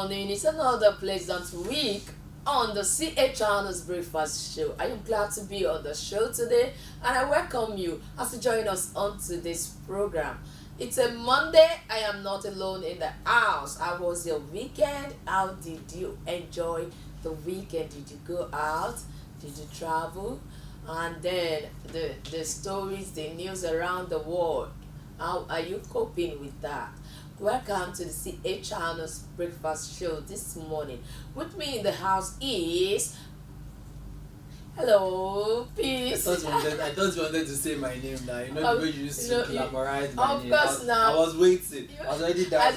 morning. It's another pleasant week on the CHR's Breakfast Show. I am glad to be on the show today, and I welcome you as you join us on today's program. It's a Monday. I am not alone in the house. How was your weekend? How did you enjoy the weekend? Did you go out? Did you travel? And then the stories, the news around the world. How are you coping with that? Welcome to the CHR's Breakfast Show this morning. With me in the house is... Hello, peace. I thought you wanted to say my name now. You know the way you used to glamorize my name. Of course now. I was waiting. I was already down. I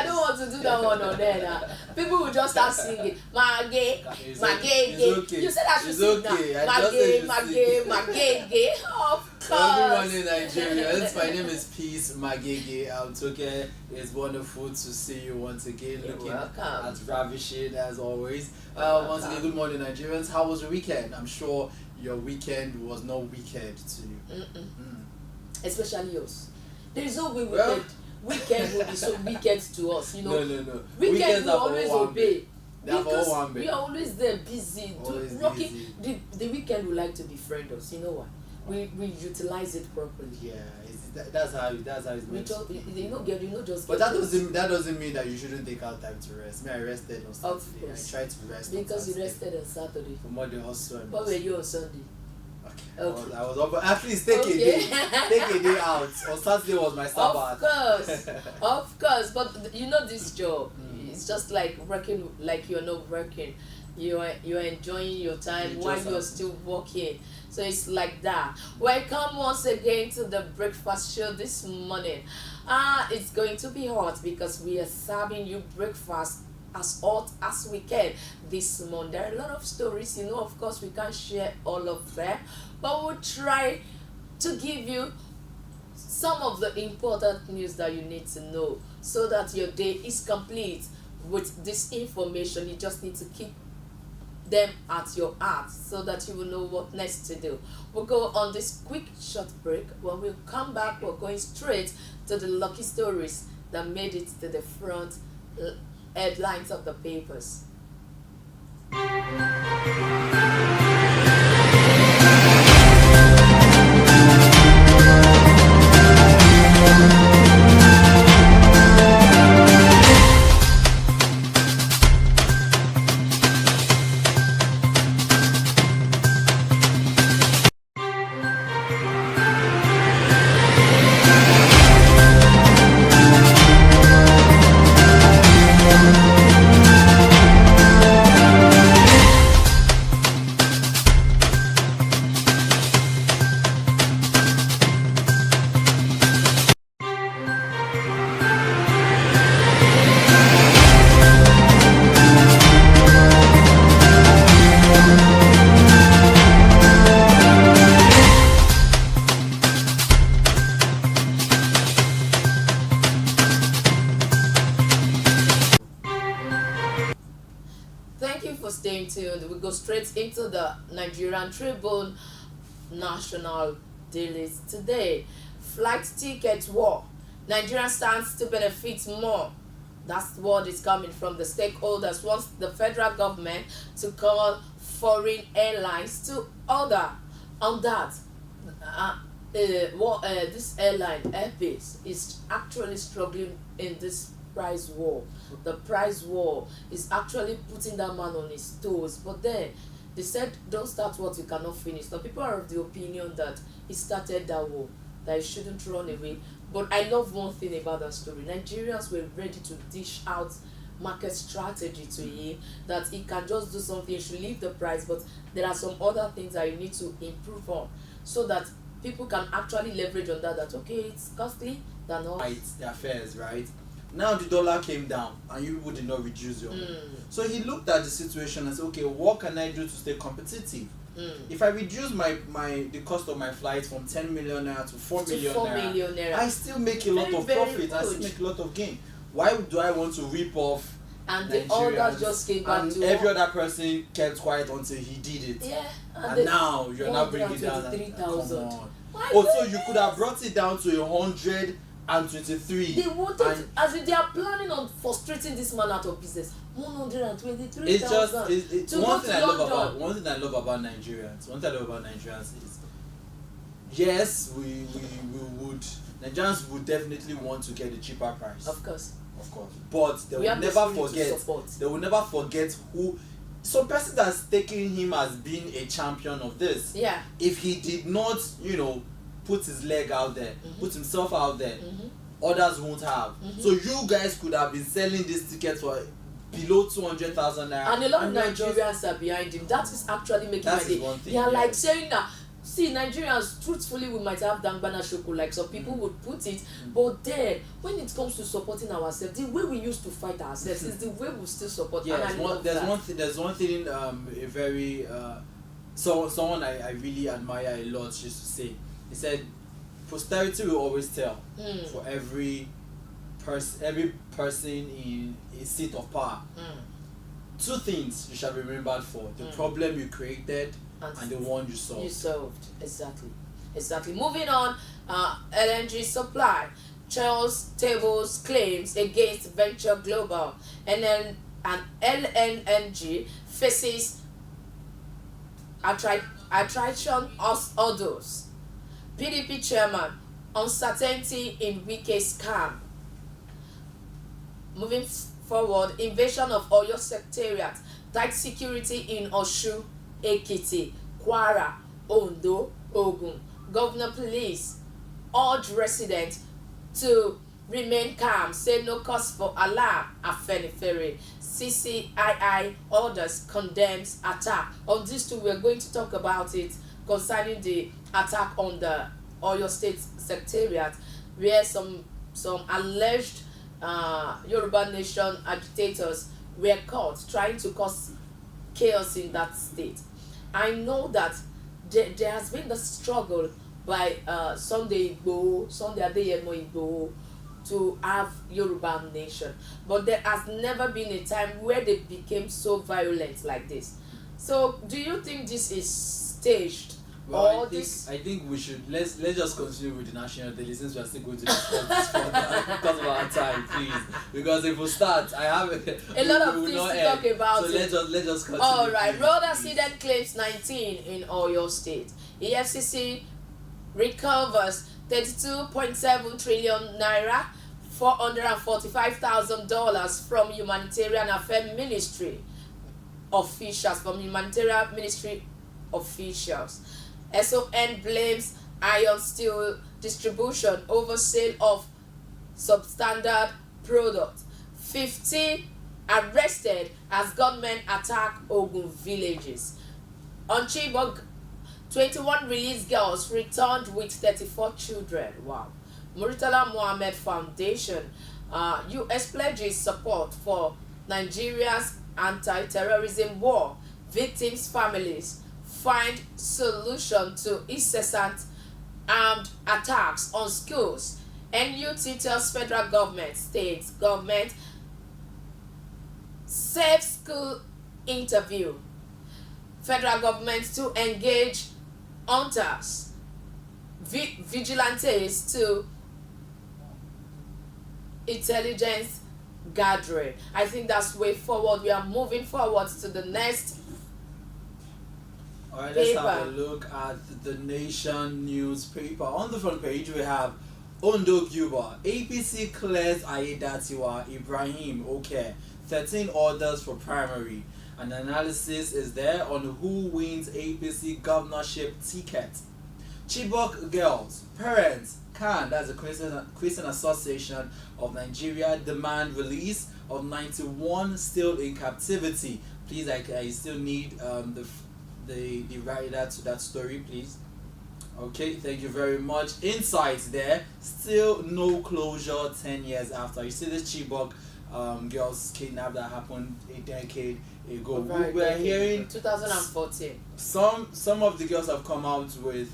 don't want to do that one on there now. People will just start singing. Magay. You said I should sing now. Magay. Of course. Good morning, Nigerians. My name is Peace Magege. Toke. It's wonderful to see you once again. You're looking welcome. as ravishing as always. Once again, good morning, Nigerians. How was your weekend? I'm sure your weekend was no weekend to you. Especially yours. There is no way weekend will be so wicked to us, you know. No. Weekend will always obey. Because we are always there busy. Always busy. The weekend we like to befriend us. You know what? We utilize it properly. Yeah, that's how it's meant to be. But that doesn't mean that you shouldn't take out time to rest. Me, I rested on Saturday. I tried to rest because you rested on Saturday. From all the hustle. What were you on Sunday? Okay. I was up. At least take a day out. On Saturday was my Sabbath. Of course. But you know this job. It's just like working like you're not working. You're enjoying your time while you're still working. So it's like that. Welcome once again to the breakfast show this morning. It's going to be hot because we are serving you breakfast as hot as we can this morning. There are a lot of stories, you know, of course we can't share all of them, but we'll try to give you some of the important news that you need to know so that your day is complete with this information. You just need to keep them at your heart so that you will know what next to do. We'll go on this quick short break. When we come back, we're going straight to the lucky stories that made it to the front headlines of the papers. Staying tuned. We go straight into the Nigerian Tribune national dailies today. Flight ticket war. Nigeria stands to benefit more. That's what is coming from the stakeholders. Wants the federal government to call foreign airlines to order on that. This airline, Airbus, is actually struggling in this price war. The price war is actually putting that man on his toes. But then they said, don't start what you cannot finish. Now people are of the opinion that he started that war, that he shouldn't run away. But I love one thing about that story. Nigerians were ready to dish out market strategy to him, that he can just do something, he should leave the price, but there are some other things that you need to improve on so that people can actually leverage on that okay, it's costly than all. Right, the affairs, right? Now the dollar came down and you people did not reduce your So he looked at the situation and said, okay, what can I do to stay competitive? If I reduce the cost of my flight from 10 million naira to 4 million naira, I still make a lot of profit, I still make a lot of gain. Why do I want to rip off and the others just came back to every other person kept quiet until he did it? Yeah, and now you're not bringing it down. 3,000. So you could have brought it down to 100 and 23. They wanted, as if they are planning on frustrating this man out of business. 123,000. It's just to one go thing to I love London. about Nigerians. One thing I love about Nigerians is, yes, we would, Nigerians would definitely want to get a cheaper price. Of course. But they will never forget. They will never forget who. Some person that's taking him as being a champion of this. Yeah. If he did not, put his leg out there, put himself out there, others won't have. So you guys could have been selling this ticket for below 200,000 naira. And a lot of Nigerians are behind him. That is actually making my day. They are like saying that, see, Nigerians, truthfully, we might have Dangbana Shoko, like some people would put it, but then when it comes to supporting ourselves, the way we used to fight ourselves is the way we still support. Yeah, and there's one thing a very someone I really admire a lot used to say. He said, posterity will always tell for every person in a seat of power. Two things you shall be remembered for: the problem you created and the one you solved. Exactly. Moving on, LNG supply. Charles tables claims against Venture Global, and LNG faces attraction hurdles. PDP chairman, uncertainty in Wike's camp. Moving forward, invasion of Oyo Secretariat, tight security in Osun, Ekiti, Kwara, Ondo, Ogun. Governor police urge residents to remain calm, say no cause for alarm. Afenifere. CCII orders condemns attack. On this too, we are going to talk about it concerning the attack on the Oyo State Secretariat, where some alleged Yoruba Nation agitators were caught trying to cause chaos in that state. I know that there has been the struggle by Sunday Adeyemo Igboho to have Yoruba Nation, but there has never been a time where they became so violent like this. So do you think this is staged? Well, I think we should let's just continue with the national daily, since we are still going to discuss this further because of our time, please. Because if we start, I have a lot of things to talk about. So let's just continue. All right, road accident claims 19 in Oyo State. EFCC recovers 32.7 trillion naira, $445,000 from humanitarian affairs ministry officials. SON blames iron steel distribution over sale of substandard product. 50 arrested as gunmen attack Ogun villages. On Chibok, 21 released girls returned with 34 children. Wow. Muritala Mohammed Foundation, US pledges support for Nigeria's anti-terrorism war. Victims' families find solution to incessant armed attacks on schools. NUT tells federal government, state government, safe school interview. Federal government to engage hunters, vigilantes to intelligence gathering. I think that's way forward. We are moving forward to the next. Alright, let's have a look at the Nation newspaper. On the front page, we have Ondo Cuba. APC clears Aiyedatiwa Ibrahim. Okay, 13 orders for primary. An analysis is there on who wins APC governorship ticket. Chibok girls, parents, CAN, that's the Christian Association of Nigeria, demand release of 91 still in captivity. Please, I still need the writer to that story, please. Okay, thank you very much. Insights there. Still no closure 10 years after. You see this Chibok girls kidnap that happened a decade ago. We're hearing 2014. Some of the girls have come out with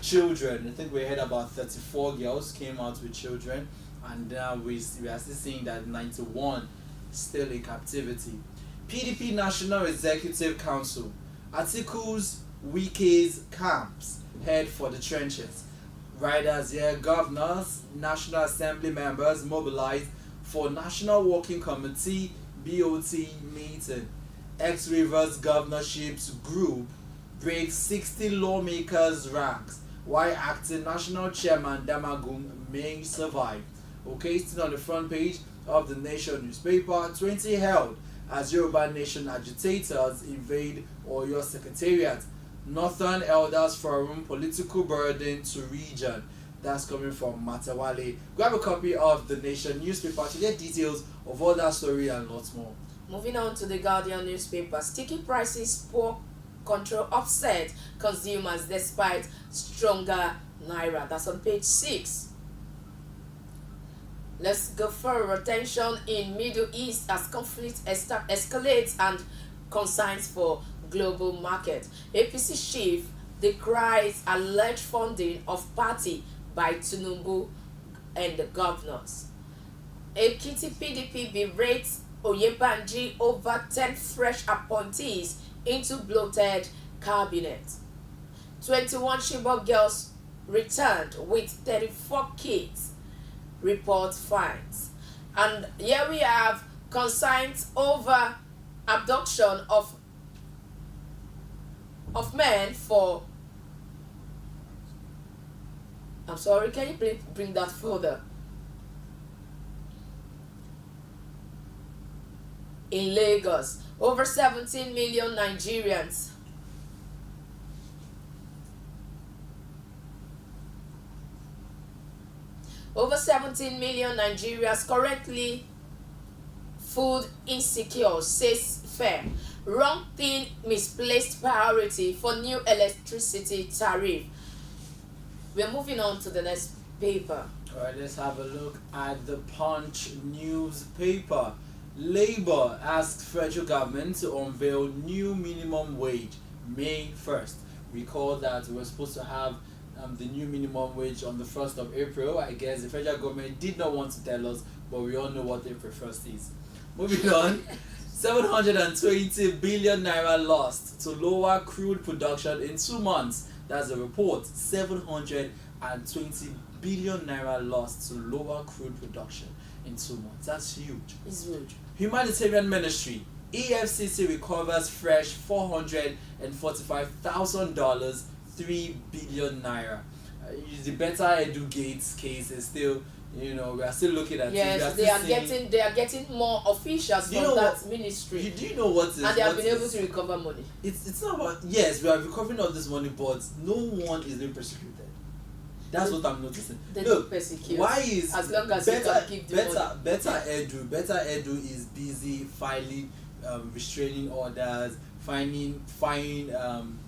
children. I think we heard about 34 girls came out with children, and now we are still seeing that 91 still in captivity. PDP National Executive Council, Atiku's Wike's camps. head for the trenches. Riders here, governors, National Assembly members mobilized for National Working Committee BOT meeting. Ex-Rivers Governorship's group breaks 60 lawmakers' ranks, while acting National Chairman Damagum may survive. Okay, still on the front page of the Nation newspaper, 20 held as Yoruba Nation agitators invade Oyo Secretariat. Northern Elders Forum political burden to region. That's coming from Matawale. Grab a copy of the Nation newspaper to get details of all that story and lots more. Moving on to the Guardian newspaper, sticky prices, poor control upset consumers despite stronger naira. That's on page 6. Let's go further. Tension in Middle East as conflict escalates and concerns for global market. APC chief decries alleged funding of party by Tinubu and the governors. Ekiti PDP berates Oyebanji over 10 fresh appointees into bloated cabinet. 21 Chibok girls returned with 34 kids, report finds. And here we have concerns over abduction of men for, I'm sorry, can you please bring that further? In Lagos, over 17 million Nigerians currently food insecure, says FAIR. Wrong thing, misplaced priority for new electricity tariff. We're moving on to the next paper. Alright, let's have a look at the Punch newspaper. Labour asks federal government to unveil new minimum wage May 1st. Recall that we're supposed to have the new minimum wage on the 1st of April. I guess the federal government did not want to tell us, but we all know what April 1st is. Moving on, 720 billion naira lost to lower crude production in 2 months. That's a report. 720 billion naira lost to lower crude production in 2 months. That's huge. It's huge. Humanitarian Ministry. EFCC recovers fresh $445,000, 3 billion naira. The Better Edu Gates case is still, we are still looking at it. Yes, they are getting more officials from that ministry. Do you know what is? And they have been able to recover money. It's not about, yes, we are recovering all this money, but no one is being persecuted. That's what I'm noticing. They don't persecute. Why is as long as you can keep the money. Better Edu is busy filing restraining orders, finding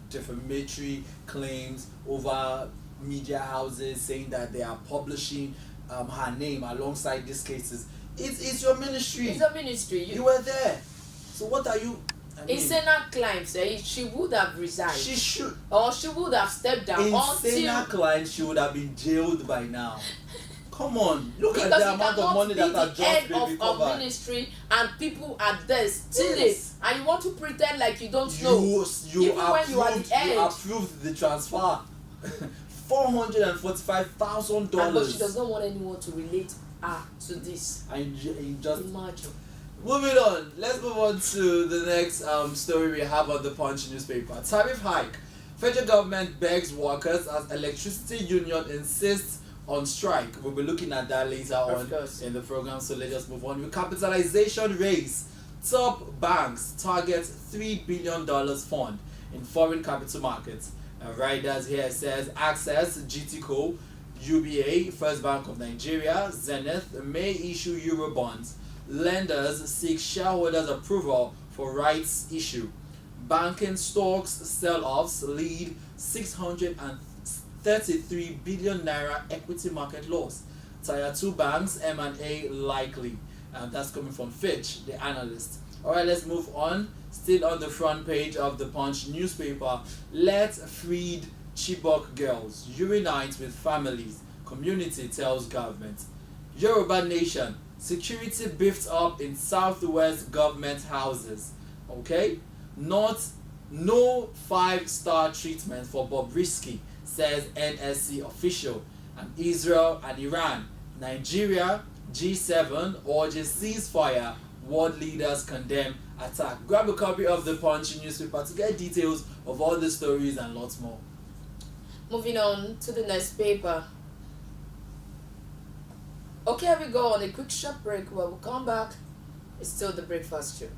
defamatory claims over media houses saying that they are publishing her name alongside these cases. It's your ministry. It's a ministry. You were there. So what are you? Insana claims she would have resigned. She should. Or she would have stepped down. Insana claims she would have been jailed by now. Come on, look at the amount of money that has just been recovered. Of ministry and people are there stealing, and you want to pretend like you don't know. You approved the transfer. $445,000. But she does not want anyone to relate her to this. And just imagine. Moving on, let's move on to the next story we have on the Punch newspaper. Tariff hike. Federal government begs workers as electricity union insists on strike. We'll be looking at that later on in the program, so let's just move on. Recapitalization race. Top banks target $3 billion fund in foreign capital markets. Riders here says Access, GTCO, UBA, First Bank of Nigeria, Zenith may issue Euro bonds. Lenders seek shareholders' approval for rights issue. Banking stocks sell-offs lead 633 billion naira equity market loss. Tier 2 banks M&A likely. That's coming from Fitch, the analyst. Alright, let's move on. Still on the front page of the Punch newspaper. Let freed Chibok girls unite with families. Community tells government. Yoruba Nation. Security beefed up in southwest government houses. Okay? No 5-star treatment for Bobrisky, says NSC official. And Israel and Iran, Nigeria, G7 urges ceasefire. World leaders condemn attack. Grab a copy of the Punch newspaper to get details of all the stories and lots more. Moving on to the next paper. Okay, we go on a quick short break. When we come back, it's still the breakfast show.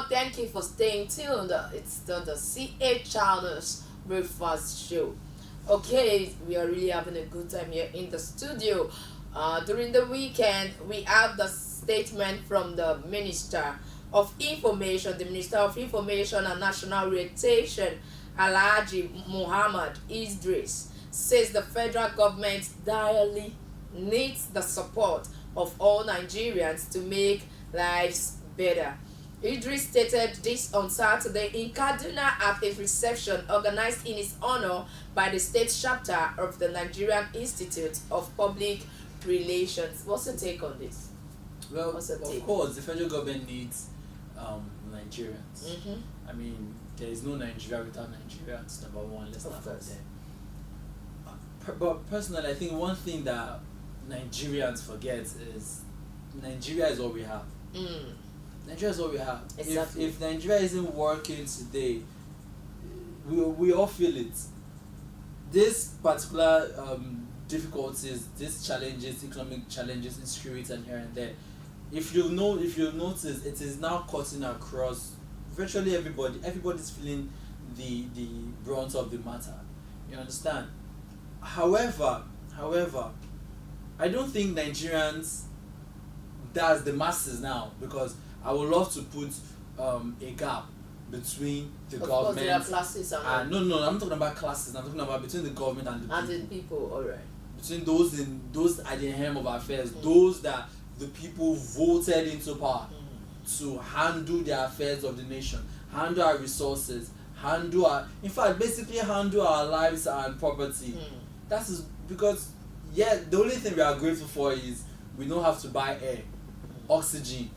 Thank you for staying tuned. It's the CA Channel's breakfast show. Okay, we are really having a good time here in the studio. During the weekend, we have the statement from the Minister of Information, the Minister of Information and National Orientation, Alhaji Muhammad Idris, says the federal government direly needs the support of all Nigerians to make lives better. Idris stated this on Saturday in Kaduna at a reception organized in his honor by the state chapter of the Nigerian Institute of Public Relations. What's your take on this? Well, of course, the federal government needs Nigerians. I mean, there is no Nigeria without Nigerians, number one. Let's start from there. But personally, I think one thing that Nigerians forget is Nigeria is all we have. Nigeria is all we have. Exactly. If Nigeria isn't working today, we all feel it. This particular difficulties, these challenges, economic challenges, insecurity, and here and there. If you notice, it is now cutting across virtually everybody. Everybody's feeling the brunt of the matter. You understand? However, I don't think Nigerians, that's the masses now, because I would love to put a gap between the Of government. course, there are classes and No, I'm talking about classes. I'm talking about between the government and the people. All right. Between those at the helm of affairs, those that the people voted into power to handle the affairs of the nation, handle our resources, basically handle our lives and property. That is because, the only thing we are grateful for is we don't have to buy air, oxygen.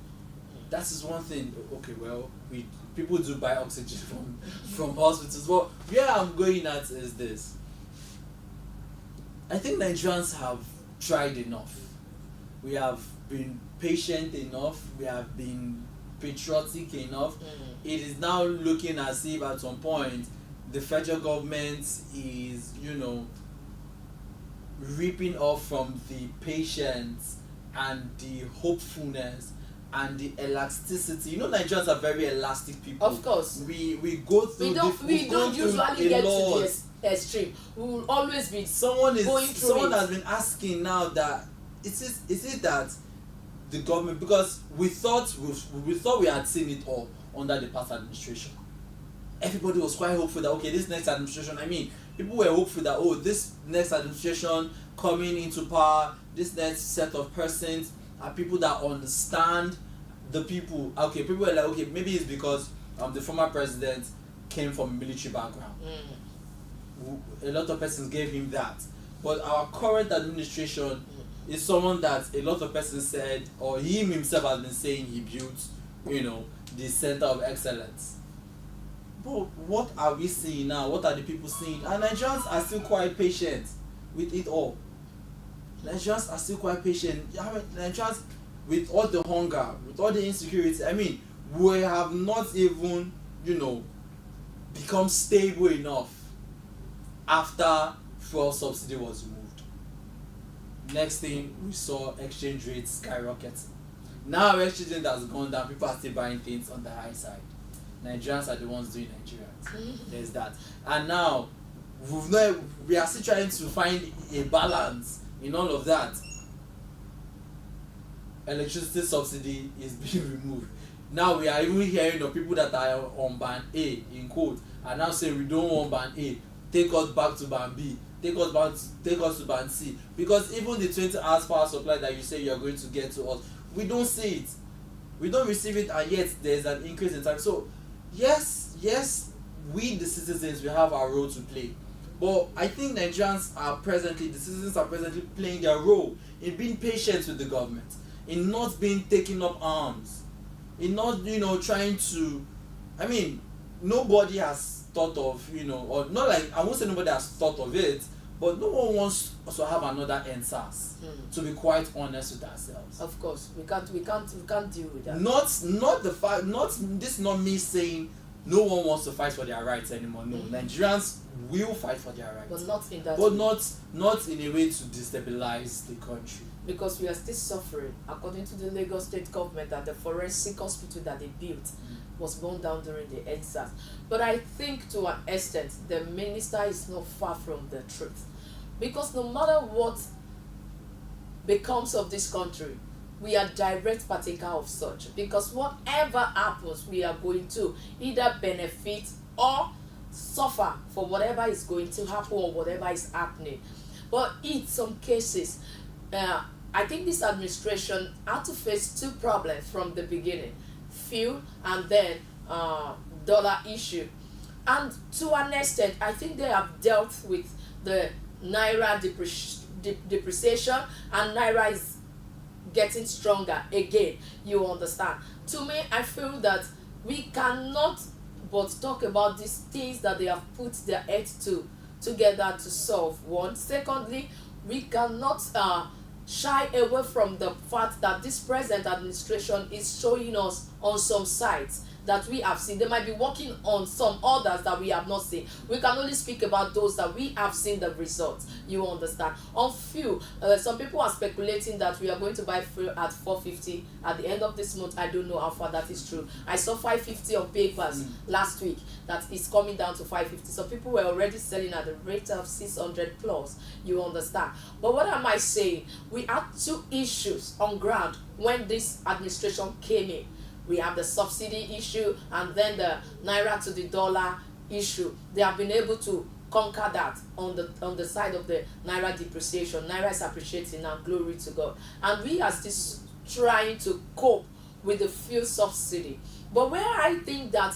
That is one thing. Okay, well, people do buy oxygen from hospitals. But where I'm going at is this. I think Nigerians have tried enough. We have been patient enough. We have been patriotic enough. It is now looking as if at some point the federal government is, ripping off from the patience and the hopefulness and the elasticity. Nigerians are very elastic people. Of course. We go through. We don't usually get to the extreme. We will always be someone going has been asking now that is it that the government, because we thought we had seen it all under the past administration. Everybody was quite hopeful that this next administration, people were hopeful that this next administration coming into power, this next set of persons are people that understand the people. People were like, maybe it's because the former president came from a military background. A lot of persons gave him that. But our current administration is someone that a lot of persons said, or him himself has been saying he built, the center of excellence. But what are we seeing now? What are the people seeing? And Nigerians are still quite patient with it all. Nigerians are still quite patient. Nigerians, with all the hunger, with all the insecurity, we have not even, become stable enough after fuel subsidy was removed. Next thing, we saw exchange rates skyrocketing. Now exchange rate has gone down, people are still buying things on the high side. Nigerians are the ones doing Nigerians. There's that. And now, we are still trying to find a balance in all of that. Electricity subsidy is being removed. Now we are even hearing of people that are on band A, in quote, and now saying we don't want band A, take us back to band B, take us to band C. Because even the 20 hours power supply that you say you are going to get to us, we don't see it. We don't receive it, and yet there's an increase in time. So yes, we the citizens, we have our role to play. But I think the citizens are presently playing their role in being patient with the government, in not being taking up arms, in not, trying to, nobody has thought of, or not like, I won't say nobody has thought of it, but no one wants to have another NSAS, to be quite honest with ourselves. Of course, we can't deal with that. This is not me saying no one wants to fight for their rights anymore. No, Nigerians will fight for their rights, but not in that but way. not in a way to destabilize the country. Because we are still suffering. According to the Lagos state government, that the forensic hospital that they built was burned down during the EndSARS. But I think to an extent the minister is not far from the truth, because no matter what becomes of this country, we are direct partaker of such, because whatever happens, we are going to either benefit or suffer for whatever is going to happen or whatever is happening. But in some cases, I think this administration had to face two problems from the beginning: fuel and then dollar issue. And to an extent, I think they have dealt with the naira depreciation, and naira is getting stronger again. You understand? To me, I feel that we cannot but talk about these things that they have put their heads together to solve. One. Secondly, we cannot shy away from the fact that this present administration is showing us on some sides that we have seen. They might be working on some others that we have not seen. We can only speak about those that we have seen the results. You understand? On fuel, some people are speculating that we are going to buy fuel at 450 at the end of this month. I don't know how far that is true. I saw 550 on papers last week that is coming down to 550. Some people were already selling at the rate of 600 plus. You understand? But what am I saying? We had two issues on ground when this administration came in. We have the subsidy issue and then the naira to the dollar issue. They have been able to conquer that on the side of the naira depreciation. Naira is appreciating now, glory to God. And we are still trying to cope with the fuel subsidy. But where I think that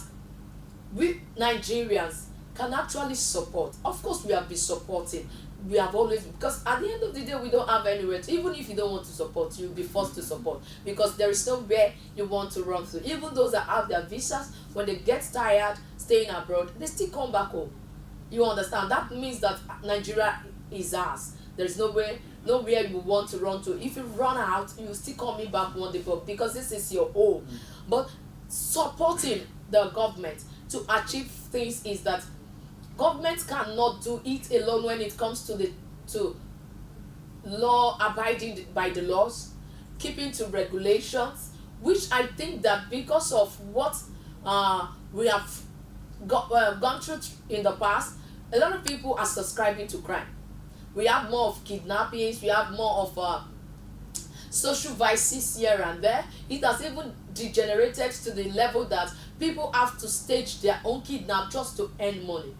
we Nigerians can actually support, of course we have been supporting. We have always, because at the end of the day we don't have anywhere to, even if you don't want to support, you'll be forced to support, because there is nowhere you want to run to. Even those that have their visas, when they get tired staying abroad, they still come back home. You understand? That means that Nigeria is ours. There's nowhere you want to run to. If you run out, you still coming back one day, because this is your home. But supporting the government to achieve things is that government cannot do it alone when it comes to law, abiding by the laws, keeping to regulations, which I think that because of what we have gone through in the past, a lot of people are subscribing to crime. We have more of kidnappings, we have more of social vices here and there. It has even degenerated to the level that people have to stage their own kidnap just to earn money.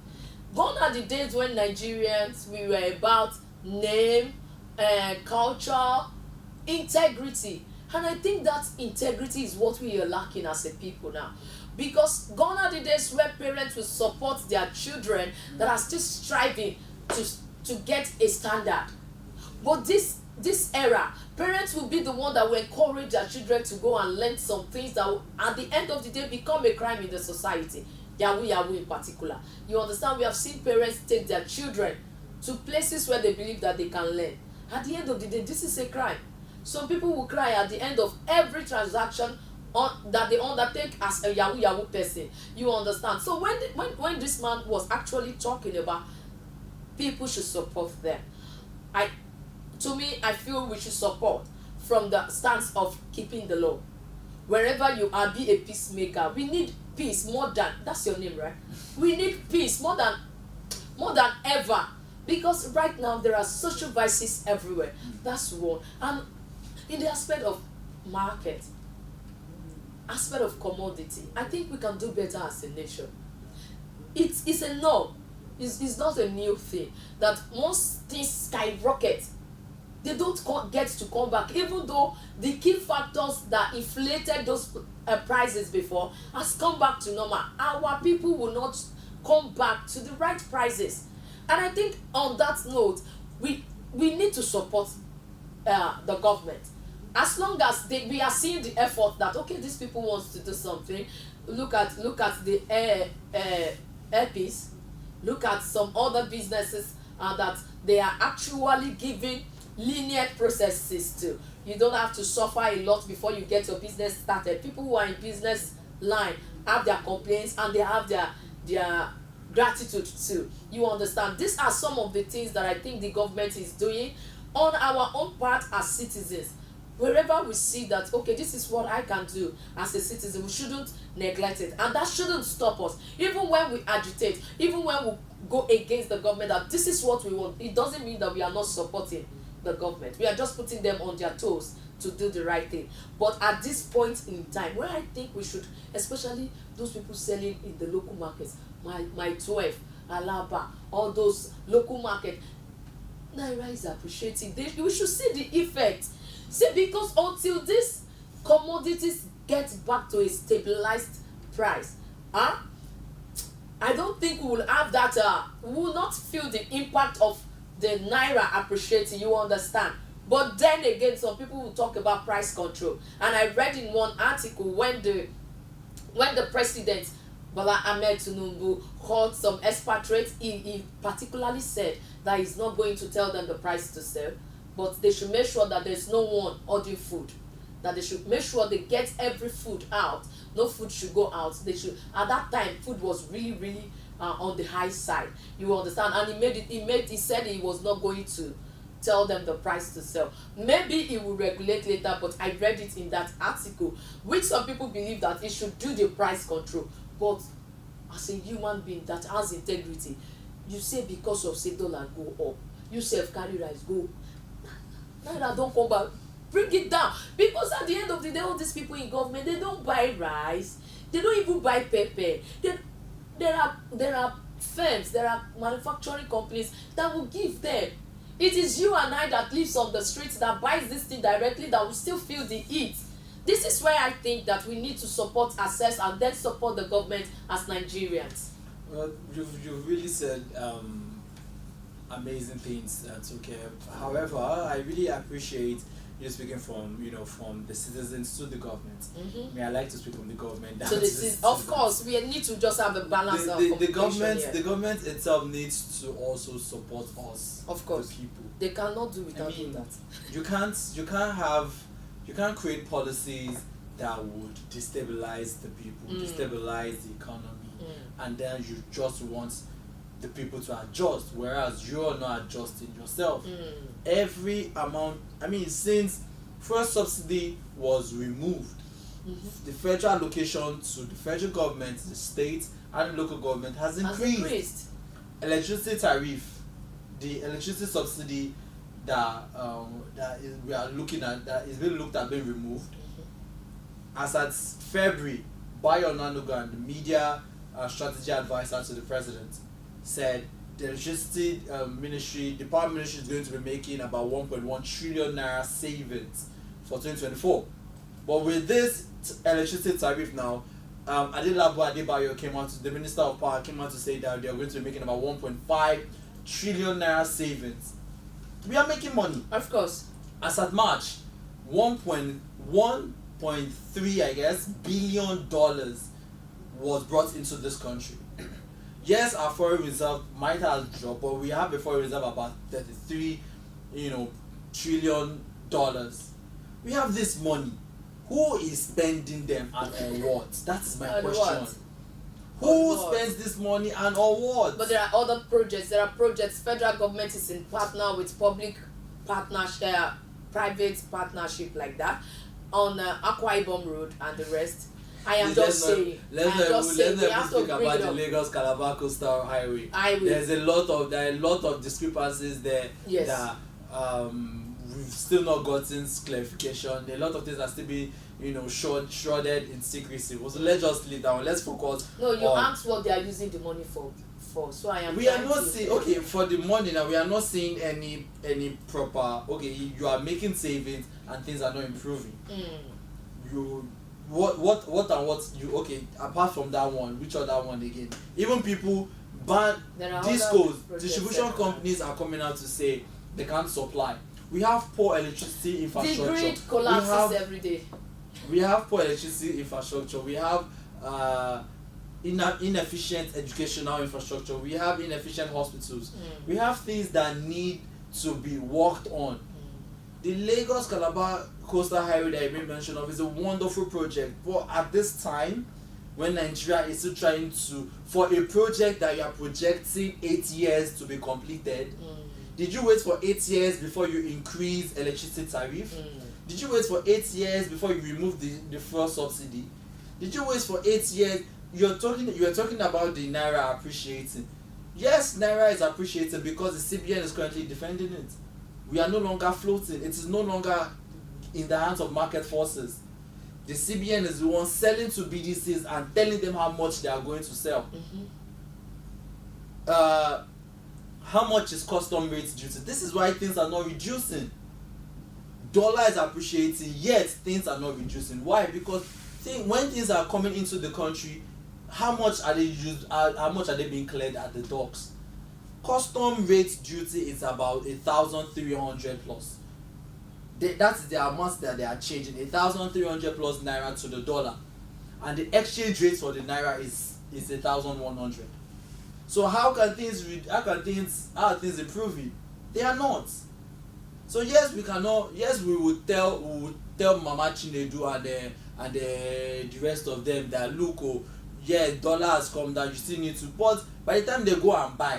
Gone are the days when Nigerians, we were about name, culture, integrity. And I think that integrity is what we are lacking as a people now. Because gone are the days where parents will support their children that are still striving to get a standard. But this era, parents will be the one that will encourage their children to go and learn some things that will, at the end of the day, become a crime in the society. Yahoo in particular. You understand? We have seen parents take their children to places where they believe that they can learn. At the end of the day, this is a crime. Some people will cry at the end of every transaction that they undertake as a Yahoo person. You understand? So when this man was actually talking about people should support them, I feel we should support from the stance of keeping the law. Wherever you are, be a peacemaker. We need peace more than, that's your name, right? We need peace more than ever, because right now there are social vices everywhere. That's one. And in the aspect of market, aspect of commodity, I think we can do better as a nation. It's a norm. It's not a new thing that once things skyrocket, they don't get to come back, even though the key factors that inflated those prices before has come back to normal. Our people will not come back to the right prices. And I think on that note, we need to support the government. As long as we are seeing the effort that, okay, these people want to do something. Look at the airpiece. Look at some other businesses that they are actually giving lenient processes to. You don't have to suffer a lot before you get your business started. People who are in business line have their complaints and they have their gratitude too. You understand? These are some of the things that I think the government is doing on our own part as citizens. Wherever we see that, okay, this is what I can do as a citizen, we shouldn't neglect it. And that shouldn't stop us. Even when we agitate, even when we go against the government, that this is what we want, it doesn't mean that we are not supporting the government. We are just putting them on their toes to do the right thing. But at this point in time, where I think we should, especially those people selling in the local markets, my 12, Alaba, all those local markets, Naira is appreciating. We should see the effect. See, because until these commodities get back to a stabilized price, I don't think we will have that, we will not feel the impact of the Naira appreciating, you understand? But then again, some people will talk about price control. And I read in one article when the president, Bola Ahmed Tinubu, called some expatriates, he particularly said that he's not going to tell them the price to sell, but they should make sure that there's no one ordering food that they should make sure they get every food out. No food should go out. They should, at that time food was really on the high side, you understand. And he said he was not going to tell them the price to sell. Maybe he will regulate later, but I read it in that article, which some people believe that he should do the price control. But as a human being that has integrity, you say because of say dollar go up, you self carry rice go, naira don come back, bring it down. Because at the end of the day, all these people in government, they don't buy rice, they don't even buy pepper. There are firms, there are manufacturing companies that will give them. It is you and I that lives on the streets that buys this thing directly that will still feel the heat. This is where I think that we need to support ourselves and then support the government as Nigerians. Well, you've really said amazing things. That's okay. However, I really appreciate you speaking from the citizens to the government. I like to speak from the government. So of course, we need to just have a balance of the government itself needs to also support us. Of course, the people. They cannot do without that. You can't create policies that would destabilize the people, destabilize the economy, and then you just want the people to adjust, whereas you're not adjusting yourself. Every amount, since first subsidy was removed, the federal allocation to the federal government, the state and the local government has increased. Electricity tariff, the electricity subsidy that we are looking at, that is being looked at being removed. As at February, Bayo Onanuga, the media strategy advisor to the president, said the electricity ministry, the power ministry, is going to be making about 1.1 trillion naira savings for 2024. But with this electricity tariff now, Adelabu Adebayo the minister of power came out to say that they are going to be making about 1.5 trillion naira savings. We are making money. Of course. As at March, 1.3 billion dollars was brought into this country. Yes, our foreign reserve might have dropped, but we have a foreign reserve about 33 trillion dollars. We have this money. Who is spending them and on what? That is my question. Who spends this money and on what? But there are other projects. There are projects. Federal government is in partner with public partnership, private partnership like that on Akwa Ibom Road and the rest. I am just saying. Let's not speak about the Lagos Calabar Coastal Highway. There are a lot of discrepancies there. Yes. That we've still not gotten clarification. A lot of things are still being shrouded in secrecy. So let's just leave that one. Let's focus. No, you asked what they are using the money for. So I am. We are not seeing for the money now. We are not seeing any proper. You are making savings and things are not improving. What apart from that one, which other one again? Even people discos, distribution companies are coming out to say they can't supply. We have poor electricity infrastructure. The grid collapses every day. We have poor electricity infrastructure. We have inefficient educational infrastructure. We have inefficient hospitals. We have things that need to be worked on. The Lagos Calabar Coastal Highway that I mentioned of is a wonderful project, but at this time, when Nigeria is still trying to, for a project that you are projecting 8 years to be completed, did you wait for 8 years before you increase electricity tariff? Did you wait for 8 years before you remove the fuel subsidy? Did you wait for 8 years? You are talking about the naira appreciating. Yes, naira is appreciating because the CBN is currently defending it. We are no longer floating. It is no longer in the hands of market forces. The CBN is the one selling to BDCs and telling them how much they are going to sell. How much is custom rates duty? This is why things are not reducing. Dollar is appreciating, yet things are not reducing. Why? Because when things are coming into the country, how much are they used? How much are they being cleared at the docks? Custom rate duty is about 1,300 plus. That's the amount that they are changing, 1,300 plus naira to the dollar, and the exchange rate for the naira is 1,100. So how are things improving? They are not. So yes, we cannot. Yes, we would tell Mama Chinedu and the rest of them that look, oh, yeah, dollar has come down. You still need to. But by the time they go and buy,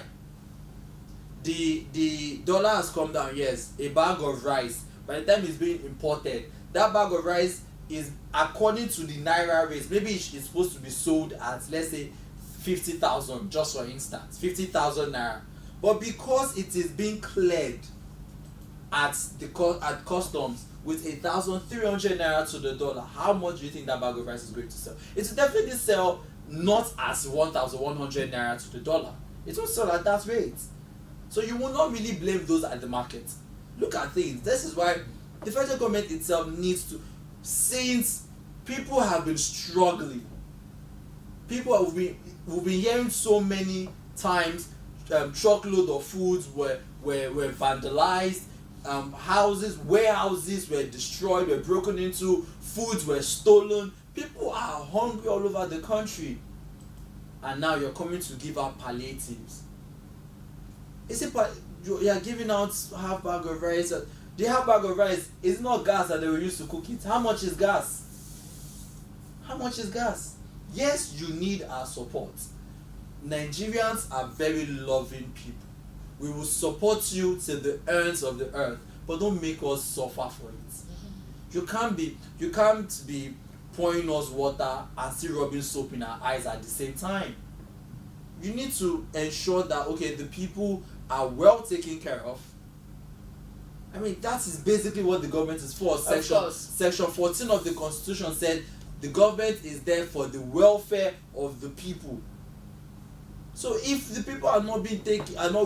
the dollar has come down. Yes, a bag of rice. By the time it's being imported, that bag of rice is, according to the naira rates, maybe it's supposed to be sold at, let's say, 50,000, just for instance, 50,000 naira. But because it is being cleared at customs with 1,300 naira to the dollar, how much do you think that bag of rice is going to sell? It will definitely sell not as 1,100 naira to the dollar. It won't sell at that rate. So you will not really blame those at the market. Look at things. This is why the federal government itself needs to, since people have been struggling, we've been hearing so many times, truckload of foods were vandalized, warehouses were destroyed, were broken into, foods were stolen. People are hungry all over the country, and now you're coming to give out palliatives. You are giving out half bag of rice. The half bag of rice is not gas that they will use to cook it. How much is gas? How much is gas? Yes, you need our support. Nigerians are very loving people. We will support you to the ends of the earth, but don't make us suffer for it. You can't be pouring us water and still rubbing soap in our eyes at the same time. You need to ensure that, okay, the people are well taken care of. I mean, that is basically what the government is for. Section 14 of the Constitution said the government is there for the welfare of the people. So if the people are not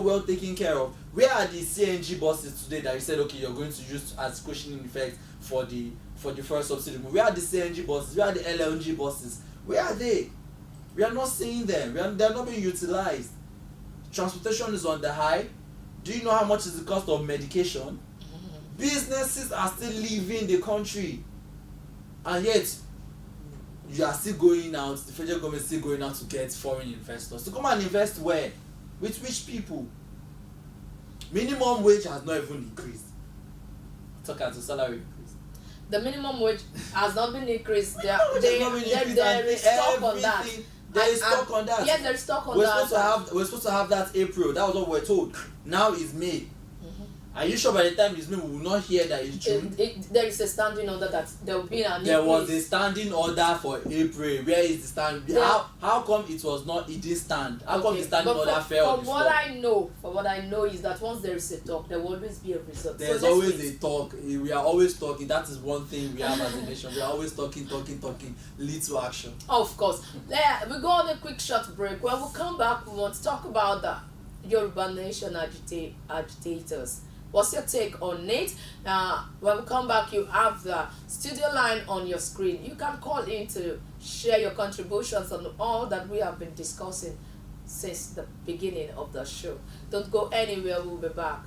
well taken care of, where are the CNG buses today that you said, okay, you're going to use as cushioning effect for the first subsidy? Where are the CNG buses? Where are the LNG buses? Where are they? We are not seeing them. They are not being utilized. Transportation is on the high. Do you know how much is the cost of medication? Businesses are still leaving the country, and yet you are still going out. The federal government is still going out to get foreign investors to come and invest where? With which people? Minimum wage has not even increased. Talk about the salary increase. The minimum wage has not been increased. There is stock on that. There is stock on that. Yes, there is stock on that. We're supposed to have that April. That was what we're told. Now it's May. Are you sure by the time it's May we will not hear that it's June? There is a standing order that there will be an increase. There was a standing order for April. Where is the stand? Yeah. How come it was not? It didn't stand. How come the standing order fell? From what I know is that once there is a talk, there will always be a result. There's always a talk. We are always talking. That is one thing we have as a nation. We are always talking, lead to action. Of course. We go on a quick short break. When we come back, we want to talk about the Yoruba Nation agitators. What's your take on it? When we come back, you have the studio line on your screen. You can call in to share your contributions on all that we have been discussing since the beginning of the show. Don't go anywhere, we'll be back.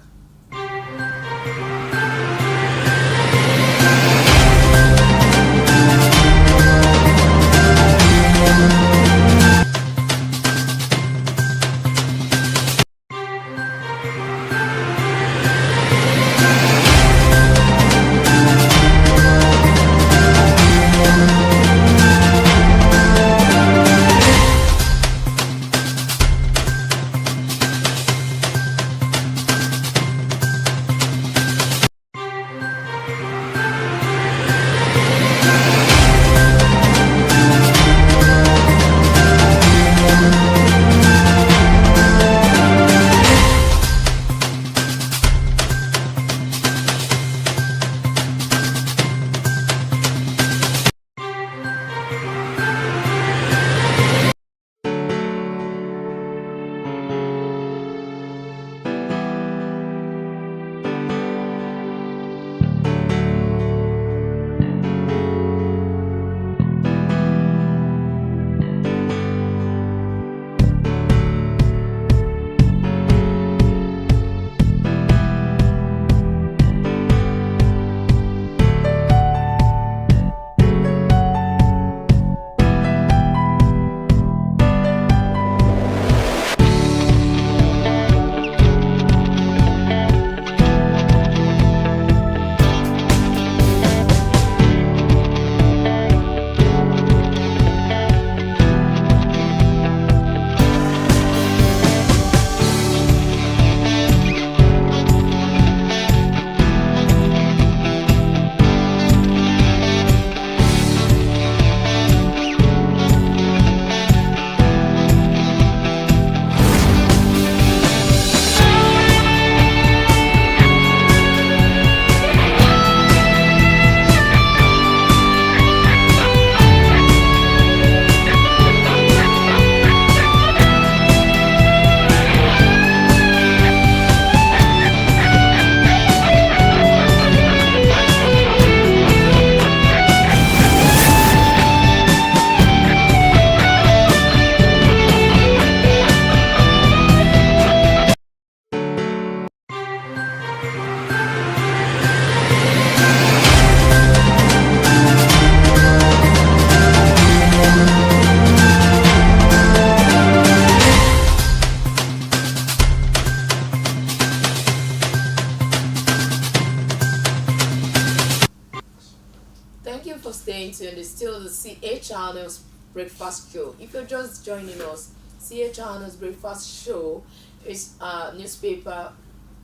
Thank you for staying tuned. It's still the CHRN's Breakfast Show. If you're just joining us, CHRN's Breakfast Show is a newspaper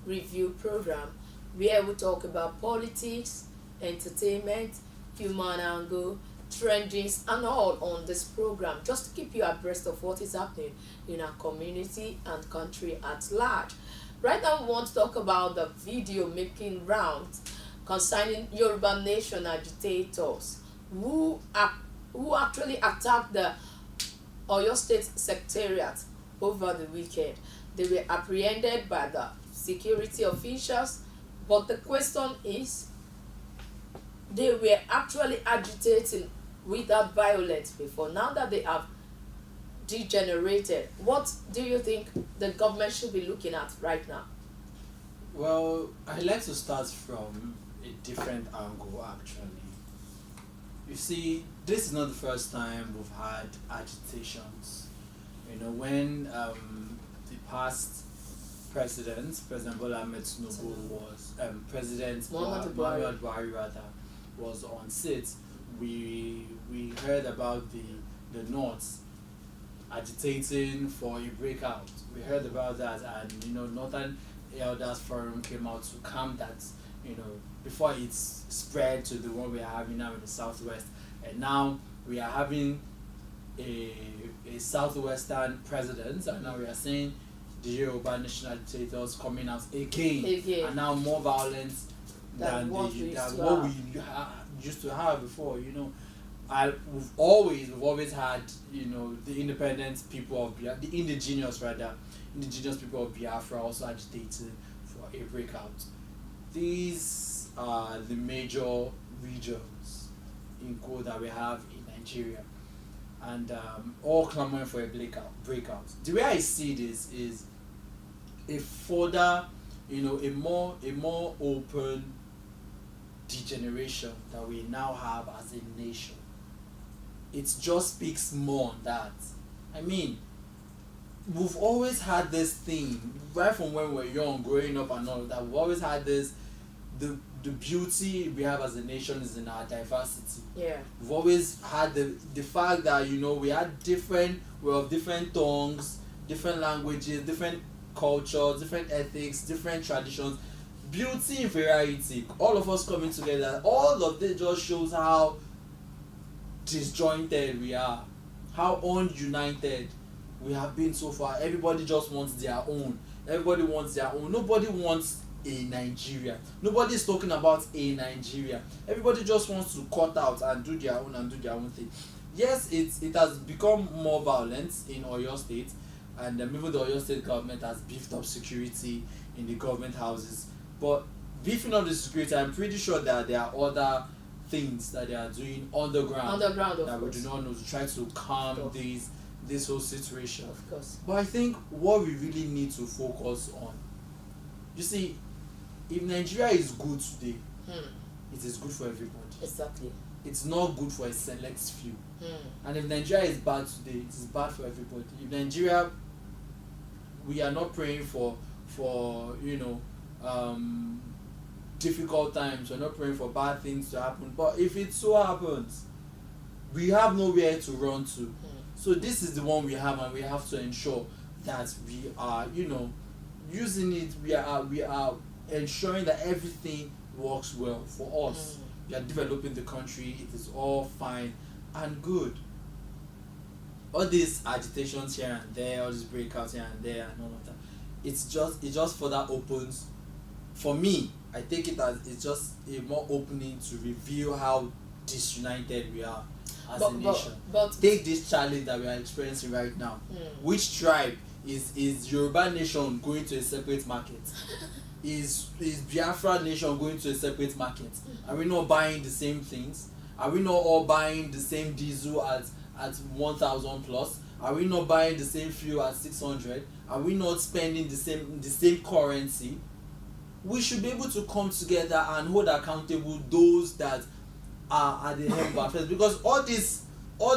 review program where we talk about politics, entertainment, human angle, trendings, and all on this program, just to keep you abreast of what is happening in our community and country at large. Right now, we want to talk about the video making rounds concerning Yoruba Nation agitators who actually attacked the Oyo State Secretariat over the weekend. They were apprehended by the security officials, but the question is, they were actually agitating without violence before. Now that they have degenerated, what do you think the government should be looking at right now? Well, I'd like to start from a different angle actually. You see, this is not the first time we've had agitations. When the past President Bola Ahmed Tinubu was President Muhammadu Muhammadu Buhari rather was on sit, we heard about the North agitating for a breakout. We heard about that, and Northern Elders Forum came out to calm that, before it spread to the one we are having now in the Southwest. And now we are having a Southwestern president, and now we are seeing the Yoruba Nation agitators coming out again. And now more violence than what we used to have before. We've always had the independent people of Biafra, the indigenous people of Biafra also agitating for a breakout. These are the major regions in quote that we have in Nigeria, and all clamoring for a breakout. The way I see this is a further, a more open degeneration that we now have as a nation. It just speaks more on that. I mean, we've always had this thing right from when we were young, growing up and all of that. We've always had this. The beauty we have as a nation is in our diversity. Yeah. We've always had the fact that we're of different tongues, different languages, different cultures, different ethics, different traditions. Beauty in variety. All of us coming together. All of this just shows how disjointed we are, how ununited we have been so far. Everybody just wants their own. Nobody wants a Nigeria. Nobody is talking about a Nigeria. Everybody just wants to cut out and do their own thing. Yes, it has become more violent in Oyo State, and even the Oyo State government has beefed up security in the government houses. But beefing up the security, I'm pretty sure that there are other things that they are doing underground that we do not know to try to calm this whole situation. Of course. But I think what we really need to focus on, you see, if Nigeria is good today, it is good for everybody. Exactly. It's not good for a select few. And if Nigeria is bad today, it is bad for everybody. If Nigeria, we are not praying for difficult times, we're not praying for bad things to happen, but if it so happens, we have nowhere to run to. So this is the one we have, and we have to ensure that we are using it. We are ensuring that everything works well for us. We are developing the country. It is all fine and good. All these agitations here and there, all these breakouts here and there, and all of that, it just further opens. For me, I take it as it's just a more opening to reveal how disunited we are as a nation. But take this challenge that we are experiencing right now. Which tribe is Yoruba Nation going to a separate market? Is Biafra Nation going to a separate market? Are we not buying the same things? Are we not all buying the same diesel at 1,000 plus? Are we not buying the same fuel at 600? Are we not spending the same currency? We should be able to come together and hold accountable those that are at the head of affairs, because all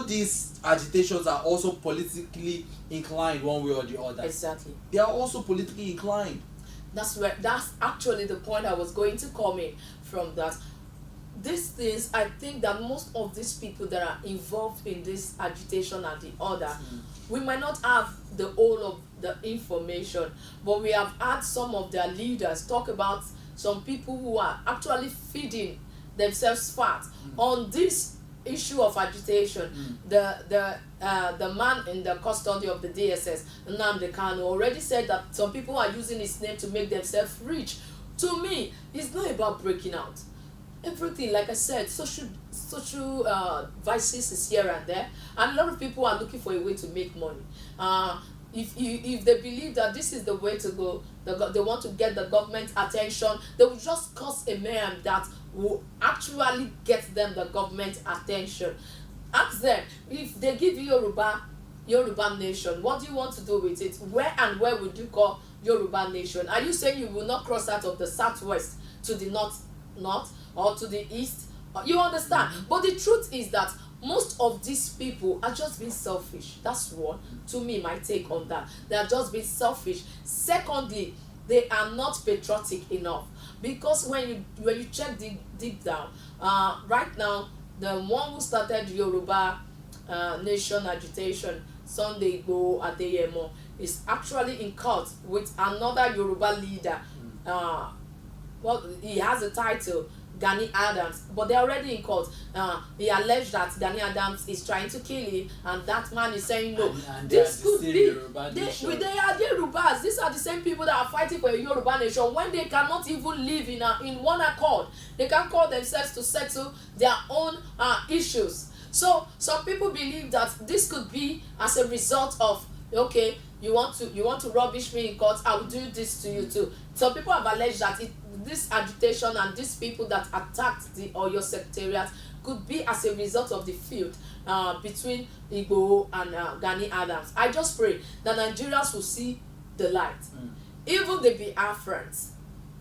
these agitations are also politically inclined one way or the other. Exactly. They are also politically inclined. That's actually the point I was going to come in from. That these things, I think that most of these people that are involved in this agitation and the other, we might not have the whole of the information, but we have had some of their leaders talk about some people who are actually feeding themselves fat on this issue of agitation. The man in the custody of the DSS, Nnamdi Kanu, already said that some people are using his name to make themselves rich. To me, it's not about breaking out. Everything, like I said, social vices is here and there, and a lot of people are looking for a way to make money. If they believe that this is the way to go, they want to get the government attention, they will just cause a mayhem that will actually get them the government attention. Ask them, if they give you Yoruba nation, what do you want to do with it? Where would you call Yoruba nation? Are you saying you will not cross out of the southwest to the north or to the east? You understand? But the truth is that most of these people are just being selfish. That's what, to me, my take on that. They are just being selfish. Secondly, they are not patriotic enough, because when you check deep down, right now, the one who started Yoruba nation agitation, Sunday Igboho Adeyemo, is actually in court with another Yoruba leader. Well, he has a title, Gani Adams, but they're already in court. He alleged that Gani Adams is trying to kill him, and that man is saying no. And this could be. They are Yorubas. These are the same people that are fighting for a Yoruba nation when they cannot even live in one accord. They can't call themselves to settle their own issues. So some people believe that this could be as a result of, okay, you want to rubbish me in court, I will do this to you too. Some people have alleged that this agitation and these people that attacked the Oyo Secretariat could be as a result of the feud between Igboho and Gani Adams. I just pray that Nigerians will see the light. Even the Biafrans.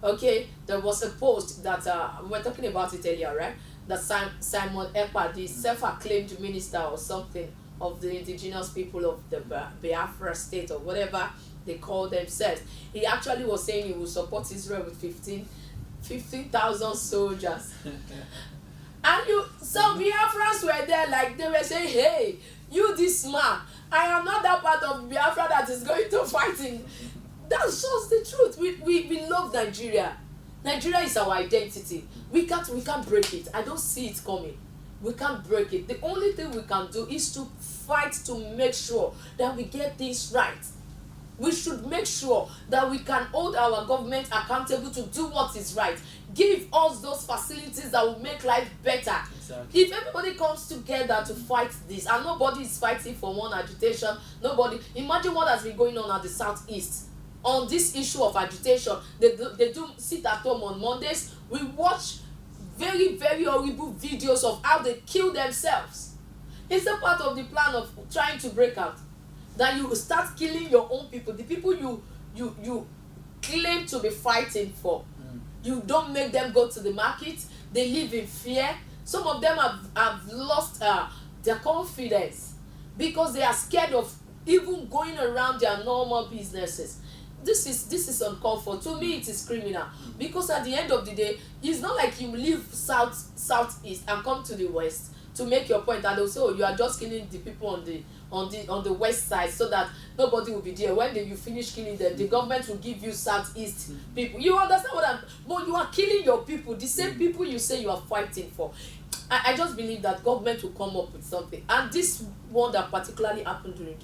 Okay, there was a post that we were talking about it earlier, right? That Simon Ekpa, the self-acclaimed minister or something of the indigenous people of the Biafra state or whatever they call themselves, he actually was saying he will support Israel with 15,000 soldiers. And some Biafrans were there, like they were saying, hey, you this man, I am not that part of Biafra that is going to fight in. That's just the truth. We love Nigeria. Nigeria is our identity. We can't break it. I don't see it coming. We can't break it. The only thing we can do is to fight to make sure that we get things right. We should make sure that we can hold our government accountable to do what is right. Give us those facilities that will make life better. Exactly. If everybody comes together to fight this, and nobody is fighting for one agitation, nobody. Imagine what has been going on at the southeast on this issue of agitation. They do sit at home on Mondays. We watch very, very horrible videos of how they kill themselves. It's a part of the plan of trying to break out. That you start killing your own people, the people you claim to be fighting for. You don't make them go to the market. They live in fear. Some of them have lost their confidence because they are scared of even going around their normal businesses. This is uncalled for. To me, it is criminal, because at the end of the day, it's not like you leave southeast and come to the west to make your point, and they'll say, oh, you are just killing the people on the west side so that nobody will be there. When you finish killing them, the government will give you southeast people. You understand what but you are killing your people, the same people you say you are fighting for. I just believe that government will come up with something, and this one that particularly happened during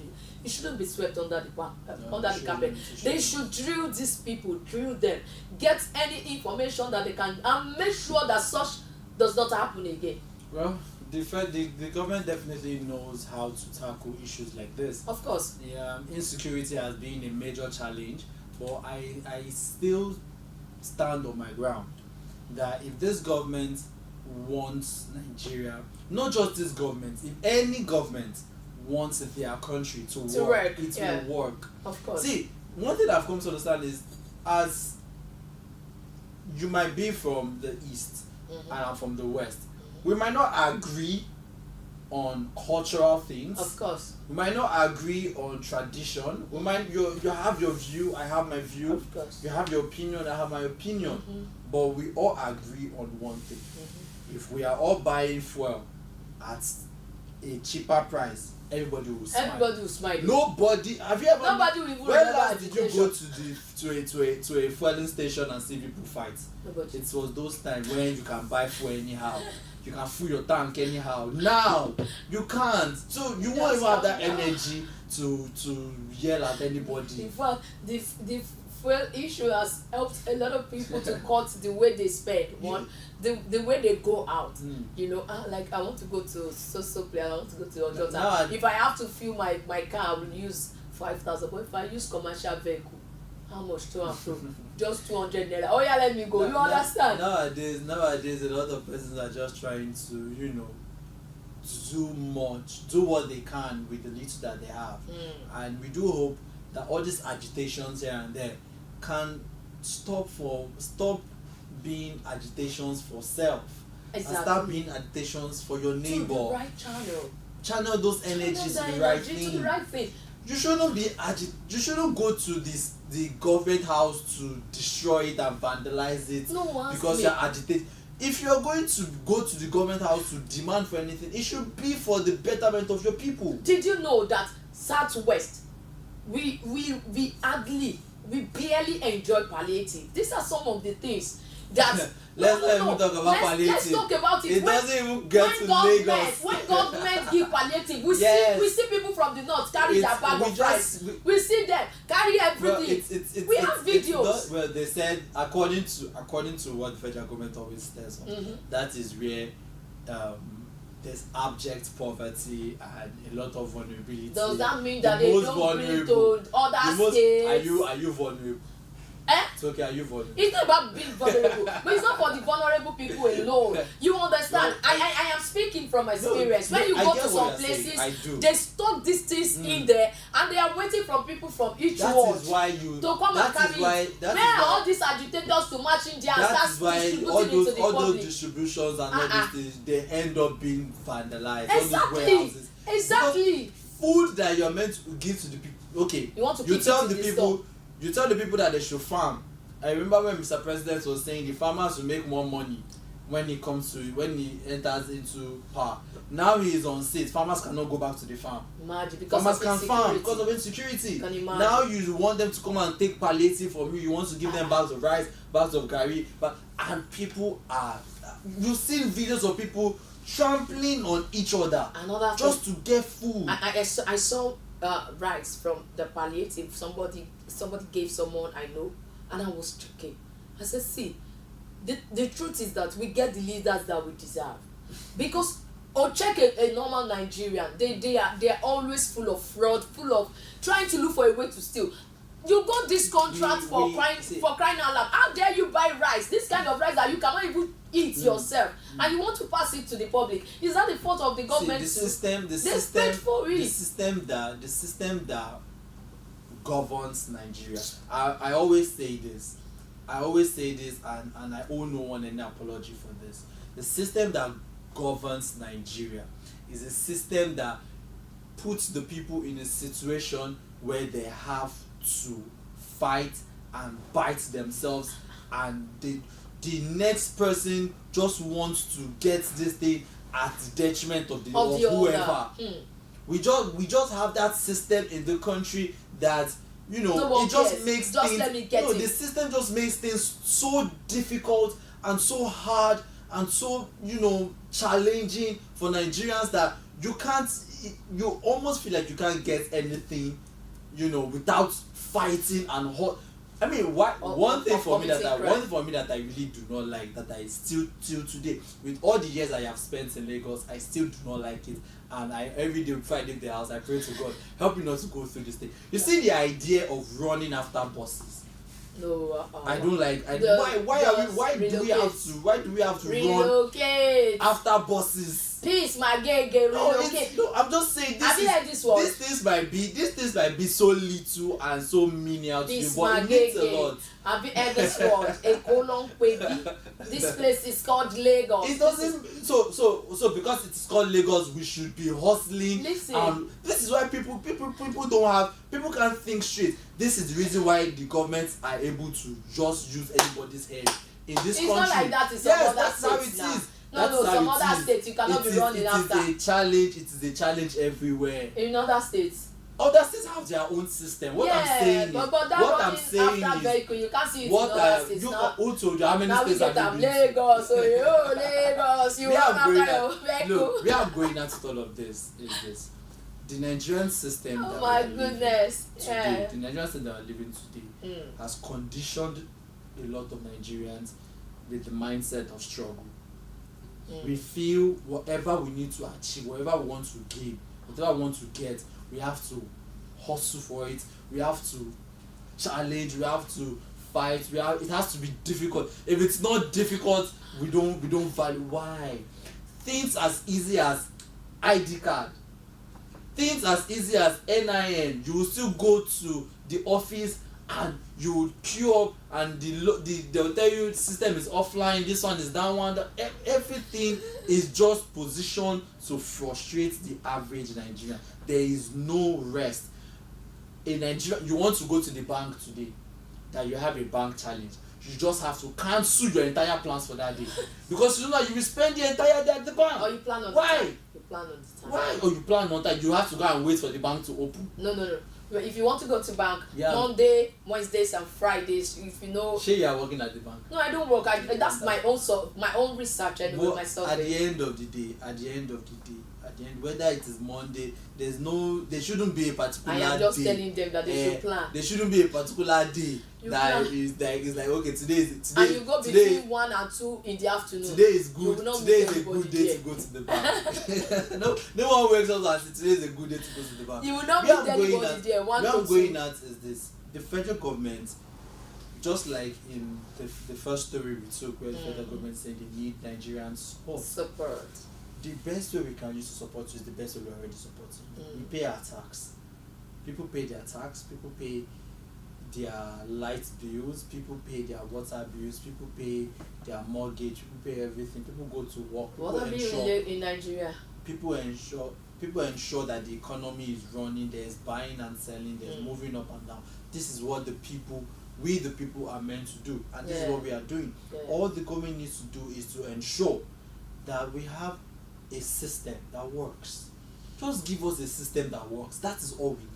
it shouldn't be swept under the carpet. They should drill these people, drill them, get any information that they can, and make sure that such does not happen again. Well, the government definitely knows how to tackle issues like this. Of course. Insecurity has been a major challenge, but I still stand on my ground that if this government wants Nigeria, not just this government, if any government wants their country to work, it will work. Of course. See, one thing I've come to understand is, as you might be from the east and I'm from the west, we might not agree on cultural things. Of course. We might not agree on tradition. We might you have your view, I have my view. Of course. You have your opinion, I have my opinion. But we all agree on one thing. if we are all buying fuel at a cheaper price, everybody will smile. Everybody will smile. Nobody. Have you ever? Nobody will even when remember last did you agitation. go to a fueling station and see people fight? Nobody. It was those times when you can buy fuel anyhow. You can fill your tank anyhow. Now you can't. So you won't even have that energy to yell at anybody. In fact, the fuel issue has helped a lot of people to cut the way they spend. One, the way they go out. You know, like I want to go to so place, I want to go to Ojota. If I have to fill my car, I will use 5,000. But if I use commercial vehicle, how much to and fro? Just 200 naira. Oh yeah, let me go. You understand? Nowadays, a lot of persons are just trying to, do what they can with the little that they have. And we do hope that all these agitations here and there can stop being agitations for self. Exactly. And start being agitations for your neighbor. To the right channel. Channel those energies to the right thing. You shouldn't go to the government house to destroy it and vandalize it because you're agitated. If you're going to go to the government house to demand for anything, it should be for the betterment of your people. Did you know that Southwest, we barely enjoy palliative? These are some of the things that Let's talk about palliative. Let's talk about it. It doesn't even get to Lagos. When government give palliative, we see people from the north carry their bag of rice. We see them carry everything. We have videos. They said according to what the federal government always tells us, that is where there's abject poverty and a lot of vulnerability. Does that mean that they don't bring to other states? Are you vulnerable? It's okay, are you vulnerable? It's not about being vulnerable, but it's not for the vulnerable people alone. You understand? No, I am speaking from experience. When you go to some places, they stock these things in there and they are waiting for people from each ward to come and carry it. Where are all these agitators to march in there and start distributing it to the public? All those distributions and all these things, they end up being vandalized. Exactly. Food that you're meant to give to the people. Okay, you tell the people that they should farm. I remember when Mr. President was saying the farmers will make more money when he enters into power. Now he is on seat. Farmers cannot go back to the farm. Farmers can't farm because of insecurity. Now you want them to come and take palliative from you. You want to give them bags of rice, bags of garri, and people are. You've seen videos of people trampling on each other just to get food. I saw rice from the palliative. Somebody gave someone I know, and I was choking. I said, see, the truth is that we get the leaders that we deserve, because check a normal Nigerian, they are always full of fraud, full of trying to look for a way to steal. You got this contract for crying out loud. How dare you buy rice, this kind of rice that you cannot even eat yourself, and you want to pass it to the public? Is that the fault of the government? The system that governs Nigeria. I always say this, and I owe no one any apology for this. The system that governs Nigeria is a system that puts the people in a situation where they have to fight and bite themselves, and the next person just wants to get this thing at the detriment of whoever. We just have that system in the country that the system just makes things so difficult and so hard and so challenging for Nigerians that you almost feel like you can't get anything without fighting and I mean, one thing for me that I really do not like, that I still till today, with all the years I have spent in Lagos, I still do not like it. And every day before I leave the house, I pray to God, help me not to go through this thing. You see the idea of running after buses. No, I don't like. Why do we have to relocate run after buses? Peace, my gay, relocate. No, I'm just saying these things might be so little and so menial to you, but it means a lot. Have you heard this word? This place is called Lagos. It doesn't. So because it's called Lagos, we should be hustling. Listen. This is why people can't think straight. This is the reason why the governments are able to just use anybody's head in this country. It's not like that. It's that's how it is. No, some other states you cannot be running after. It is a challenge everywhere. In other states. Other states have their own system. What I'm saying but that after vehicle, you can't see it in other states now. Who told you how many states have you been to? Lagos, Lagos, you run after your vehicle. Look, where I'm going at with all of this is this. The Nigerian system oh my goodness. Today, the Nigerian system that we're living today has conditioned a lot of Nigerians with the mindset of struggle. We feel whatever we need to achieve, whatever we want to gain, whatever we want to get, we have to hustle for it, we have to challenge, we have to fight, it has to be difficult. If it's not difficult, we don't value. Why? Things as easy as ID card, things as easy as NIN, you will still go to the office and you will queue up and they'll tell you system is offline, this one is that one. Everything is just positioned to frustrate the average Nigerian. There is no rest. In Nigeria, you want to go to the bank today, that you have a bank challenge, you just have to cancel your entire plans for that day because you know that you will spend the entire day at the bank. Or you plan on why? The time. You plan on the time. Why? Or you plan on that. You have to go and wait for the bank to open. No. If you want to go to bank, Monday, Wednesdays, and Fridays, if you know. Sure, you are working at the bank. No, I don't work. That's my own research and with myself. At the end of the day, whether it is Monday, there shouldn't be a particular day. I am just telling them that they should plan. There shouldn't be a particular day is like okay, today. And you go between 1 and 2 in the afternoon. Today is good. Today is a good day to go to the bank. no one wakes up and says today is a good day to go to the bank. You will not meet anybody there. Where I'm going at is this: the federal government, just like in the first story we took, where the federal government said they need Nigerian support. The best way we can use to support you is the best way we're already supporting. We pay our tax. People pay their tax. People pay their light bills. People pay their water bills. People pay their mortgage. People pay everything. People go to work. What are you in Nigeria? People ensure that the economy is running. There's buying and selling. There's moving up and down. This is what we the people are meant to do, and this is what we are doing. All the government needs to do is to ensure that we have a system that works. Just give us a system that works. That is all we need.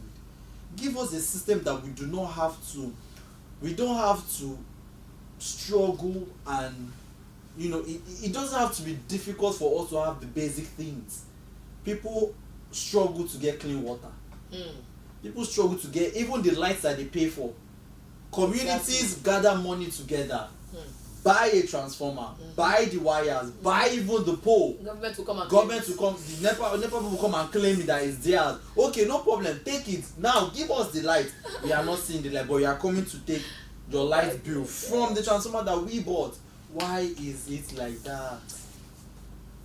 Give us a system that we don't have to struggle, and it doesn't have to be difficult for us to have the basic things. People struggle to get clean water. People struggle to get even the lights that they pay for. Communities gather money together, buy a transformer, buy the wires, buy even the pole. Government will come, the NEPA people will come and claim it that it's theirs. Okay, no problem, take it. Now give us the light. We are not seeing the light, but you are coming to take your light bill from the transformer that we bought. Why is it like that?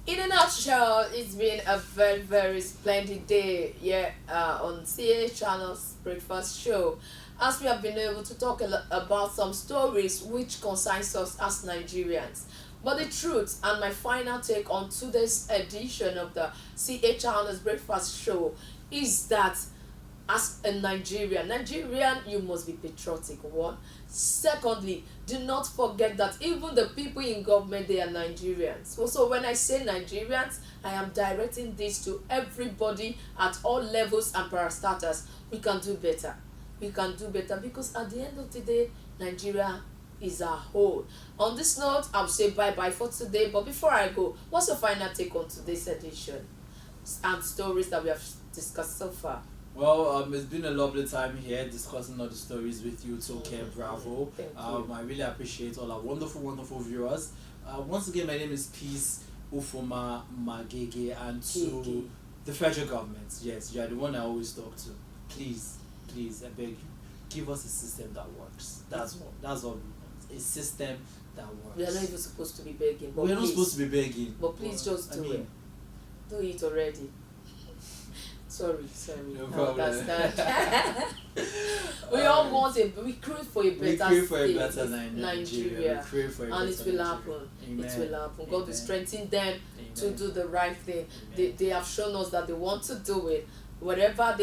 In a nutshell, it's been a very, very splendid day here on CA Channel's Breakfast Show, as we have been able to talk about some stories which concerns us as Nigerians. But the truth and my final take on today's edition of the CA Channel's Breakfast Show is that as a Nigerian, you must be patriotic, one. Secondly, do not forget that even the people in government, they are Nigerians. So when I say Nigerians, I am directing this to everybody at all levels and parastatals. We can do better. We can do better because at the end of the day, Nigeria is our whole. On this note, I'll say bye-bye for today. But before I go, what's your final take on today's edition and stories that we have discussed so far? Well, it's been a lovely time here discussing all the stories with you. It's okay, bravo. Thank you. I really appreciate all our wonderful viewers. Once again, my name is Peace Ufoma Magege, and to the federal government, yes, you are the one I always talk to. Please, I beg you, give us a system that works. That's all we want. A system that works. We are not even supposed to be begging. But we are not supposed to be begging. But please just do it. Do it already. Sorry. No problem. We all want we crave for a better Nigeria. And it will happen. It will happen. God will strengthen them to do the right thing. They have shown us that they want to do it. Wherever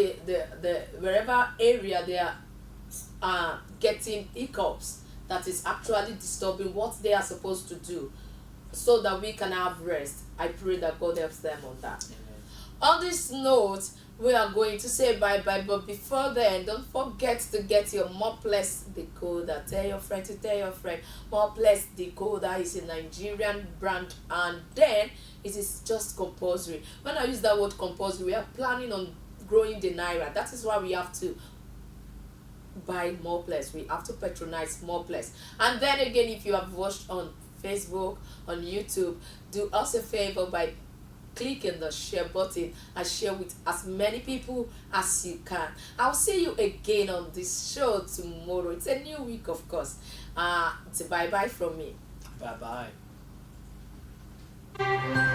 wherever area they are getting hiccups that is actually disturbing what they are supposed to do, so that we can have rest. I pray that God helps them on that. Amen. On this note, we are going to say bye bye, but before then, don't forget to get your Mopless decoder. Tell your friend to tell your friend. Mopless decoder is a Nigerian brand, and then it is just compulsory. When I use that word compulsory, we are planning on growing the naira. That is why we have to buy Mopless. We have to patronize Mopless. And then again, if you have watched on Facebook, on YouTube, do us a favor by clicking the share button and share with as many people as you can. I'll see you again on this show tomorrow. It's a new week, of course. It's a bye bye from me. Bye bye.